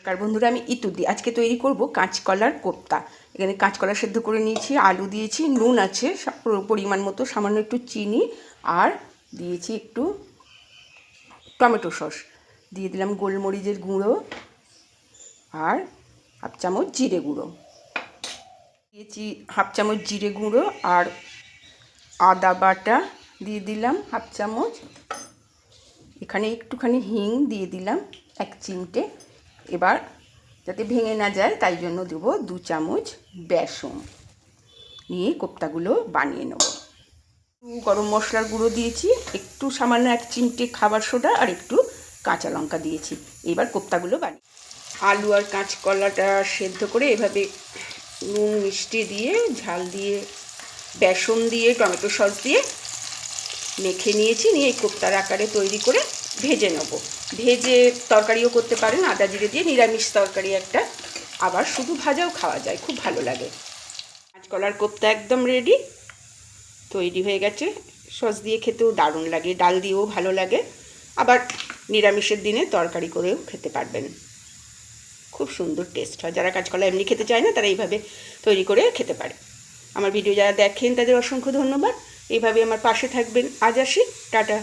নমস্কার বন্ধুরা, আমি ইতুদি। আজকে তৈরি করব কাঁচকলার কোপ্তা। এখানে কাঁচকলা সেদ্ধ করে নিয়েছি, আলু দিয়েছি, নুন আছে পরিমাণ মতো, সামান্য একটু চিনি, আর দিয়েছি একটু টমেটো সস, দিয়ে দিলাম গোলমরিচের গুঁড়ো আর হাফ চামচ জিরে গুঁড়ো দিয়েছি, হাফ চামচ জিরে গুঁড়ো আর আদা বাটা দিয়ে দিলাম হাফ চামচ। এখানে একটুখানি হিং দিয়ে দিলাম 1 চিমটে। এবার যাতে ভেঙে না যায় তাই জন্য দেবো 2 চামচ বেসন, নিয়ে কোপ্তাগুলো বানিয়ে নেব। গরম মশলার গুঁড়ো দিয়েছি, একটু সামান্য 1 চিমটে খাবার সোডা আর একটু কাঁচা লঙ্কা দিয়েছি। এবার কোপ্তাগুলো বানিয়ে আলু আর কাঁচকলাটা সেদ্ধ করে এভাবে নুন মিষ্টি দিয়ে, ঝাল দিয়ে, বেসন দিয়ে, টমেটো সস দিয়ে মেখে নিয়েছি। নিয়ে এই কোপ্তার আকারে তৈরি করে ভেজে নেব। ভেজে তরকারিও করতে পারেন, আদা জিরে দিয়ে নিরামিষ তরকারি একটা, আবার শুধু ভাজাও খাওয়া যায়, খুব ভালো লাগে। কাঁচকলার কোপ্তা একদম রেডি, তৈরি হয়ে গেছে। সস দিয়ে খেতেও দারুণ লাগে, ডাল দিয়েও ভালো লাগে, আবার নিরামিষের দিনে তরকারি করেও খেতে পারবেন, খুব সুন্দর টেস্ট হয়। যারা কাঁচকলা এমনি খেতে চায় না তারা এইভাবে তৈরি করে খেতে পারে। আমার ভিডিও যারা দেখেন তাদের অসংখ্য ধন্যবাদ। এইভাবে আমার পাশে থাকবেন। আজ আসি, টাটা।